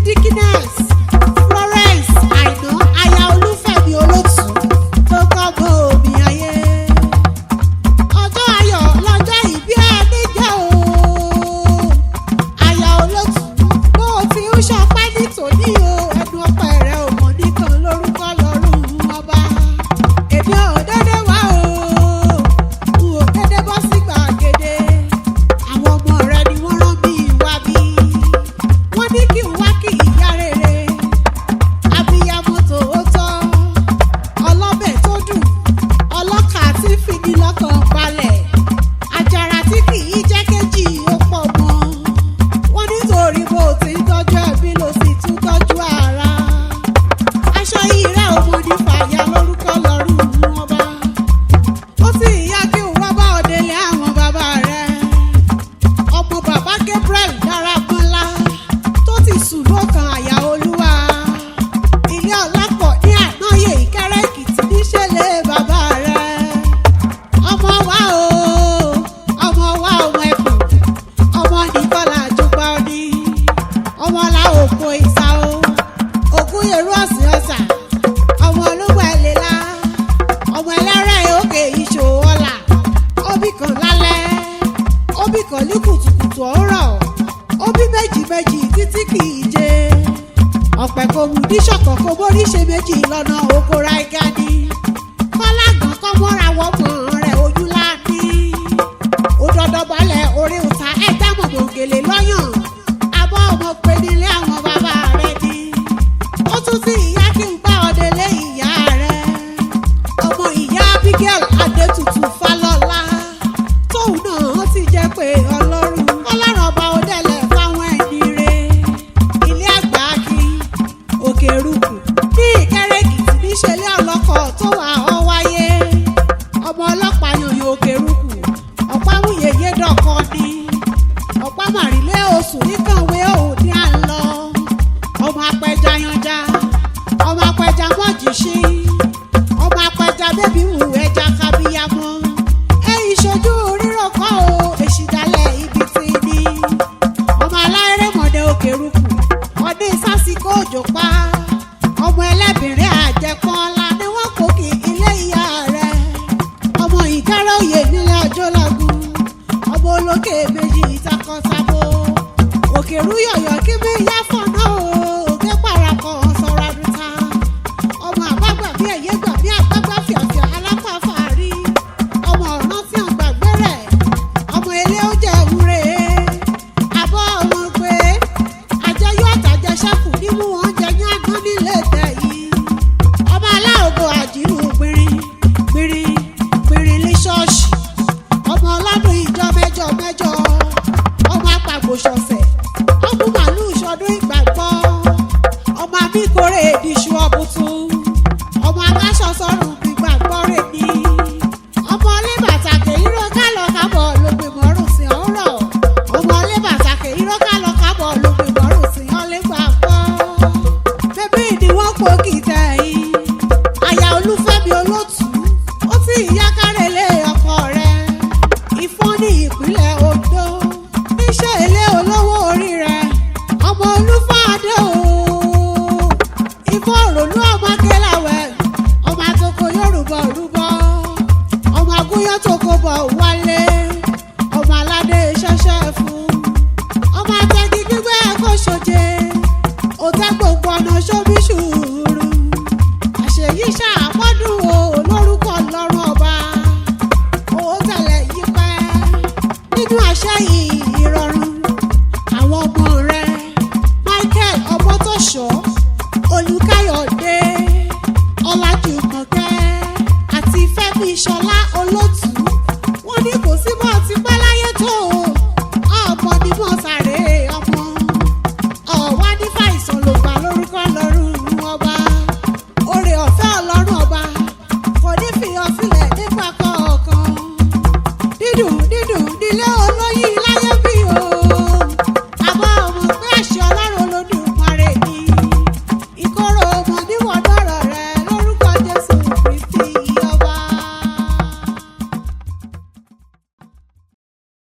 Deaconess Florence Aina aya Olúfẹ́mi Olotu tó kọ́gbọ́n òbí ayé. Ọjọ́ ayọ̀ lọ́jọ́ ìbí ẹni jẹ́ o. Aya Olotu bó o ti ń ṣọpẹ́ nítòní o. Ẹnu ọpẹ́ rẹ̀ ò mọ̀ nìkan lórúkọ lọ́rùn ọba. Èmi ò dédé wá o. N ò dédé bọ́ sí gbàgede. Àwọn ọmọ rẹ̀ ni wọ́n rán bí ìwà bí. Wọ́n ní kí n wá kí ìyá rere. Abiyamọ tòótọ́. Ọlọ́bẹ̀ tó dùn. Ọlọ́kà tí fìdí lọ́kàn balẹ̀. Àjàrà tí kì í jẹ́ kéjì ó pọ̀ mọ́. Wọ́n nítorí bó ti ń tọ́jú ẹbí ló sì tún tọ́jú ara. Aṣọ yìí rẹ̀ ò mọ ní fàyà lórúkọ lọ́rùn ọba. Ó sì yá kí n wá bá òdèlé àwọn bàbá rẹ̀. Ọmọ bàbá Gabriel dára gbọ́nlá tó ti sùn lọ́kàn àyà Olúwa. Ilé Ọlápọ̀ ní Ànáyè Ìkẹ́rẹ́-Èkìtì níṣẹ́lẹ̀ bàbá rẹ̀. Ọmọ wa o, ọmọ wa ọmọ ẹkùn, ọmọ Nìkọ́lá àjùgbà òní, ọmọ la òpó ìsà o, ògún yẹ̀rú ọ̀sìn ọ̀sà, ọmọ olúwa ẹ̀lẹ́lá, ọmọ ẹlẹ́rẹ̀ òkè ìṣò ọ̀la, óbì kan lálẹ́, óbì kan ní kùtùkùtù ọ̀rọ̀, óbì méjì méjì títí kì í jẹ. Ọ̀pẹ̀ kò mú ní ṣọ̀kọ̀ kó borí ṣe méjì. méjì lọ́nà okòrò àìgáni kọ́lágàn kọ́ mọ́ra wọ́pọ̀ rẹ̀ ojú láàbí òdòdó balẹ̀ orí òta ẹgbẹ́ mọ̀mọ́gèlè lọ́yàn abọ́ ọmọ pé nílé àwọn bàbá rẹ̀ ni ó tún sí ìyá kí n bá ọdẹ lé ìyá rẹ̀ ọmọ ìyá Abigail Adétutù Fálọ́lá tóun náà ti jẹ́ pé Ọlọ́run ọba òdẹ̀lẹ̀ fáwọn ẹni rẹ̀ ilé Àgbààkín Òkèrùkù ní Ìkẹ́rẹ́-Èkìtì níṣẹ́lẹ̀ ọlọ́kọ̀ tó wà ọ́ wáyé ọmọ ọlọ́pàá yòyò Òkèrùkù ọ̀pá wúyẹ̀yẹ dọ̀kọ ni ọ̀pá màrílẹ̀ oṣù níkànwé òní à ń lọ ọmọ apẹja yanja ọmọ apẹja mọ́jìṣí ọmọ apẹja bébí wù ẹja kábíyámọ́ ẹ̀yìn ṣojú rírọ̀ kọ́ o èsì dalẹ̀ ibi tí ní ọmọ aláìrèmọ̀dé Òkèrùkù ọdún sásìkò òjò pa ọmọ ẹlẹ́bìnrin àjẹpọ́nlá ni wọ́n kò kí ilé ìyá rẹ̀ ọmọ Ìkẹ́rẹ́-Òyè nílé ọjọ́ lọ́gùn ọmọ olókè méjì ìtakọ̀sábò Òkèrú yọ̀yọ̀ kí mi yá fọ̀nà o òkè parakọ̀ sọ̀rọ̀ àdúta ọmọ àbágbà bí ẹ̀yẹ gbà bí àbágbà fìàfìà alápàfàárí ọmọ ọ̀ràn tí wọ́n gbàgbé rẹ̀ ọmọ ilé ó jẹ́ ìwúre àbọ̀ ọmọ pé àjẹyọ̀ àtàjẹsẹ́kù nínú oúnjẹ ní àná nílé tẹ̀ yìí ọmọ aláògo àjírù gbìnrín gbìnrín gbìnrín ní ṣọ́ọ̀ṣì ọmọ ọlọ́dún ìjọ mẹ́jọ mẹ́jọ ọmọ apàgbòṣọ̀fẹ̀ ọmọ màálù ìṣọdún ìgbàgbọ́ ọmọ amíkórè ìdíṣu ọ̀bùtún ọmọ aláṣọ sọ́run ìgbàgbọ́ rẹ̀ ní ọmọ ọlẹ́bàtàkè irọ́ kálọ̀ kábọ̀ lógbèmọ́rùn sí ọ̀rọ̀ ọmọ ọlẹ́bàtàkè irọ́ kálọ̀ kábọ̀ lógbèmọ́rùn sí ọ̀lẹ́gbàgbọ́ bébí ni wọ́n pò kìtẹ́ yìí àyà Olúfẹ́mi Olótù ó ti ìyá kárẹ̀lẹ̀ ọkọ rẹ̀ Ìfọ̀n ní ìpínlẹ̀ Oǹdó níṣẹ́ ilé olówó orí rẹ̀ ọmọ Olúfàdé o Ìfọ̀n òròlú ọmọ akẹ́làwẹ̀ ọmọ àtòkò Yorùbá òrùbọ ọmọ agúnyán tó kó bọ̀ wálé ọmọ aládé ṣẹ́ṣẹ́ fún ọmọ àtẹ̀gí gbígbẹ́ ẹ̀kọ́ ṣoje òtẹ́ gbogbo ọ̀nà ṣóbí ṣùúrù àṣeyí ṣàpọ́dún o lórúkọ Ọlọ́run ọba owó tẹ̀lé yí pẹ́ nínú àṣẹ ìrọ̀rùn àwọn ọmọ rẹ̀ Michael Ọmọ́tòṣọ́ Olùkáyọ̀dé Ọlájùmọ̀kẹ́ àti Fẹ́mi Ṣọlá Olótù wọ́n ní kò sí bọ́ ti pẹ́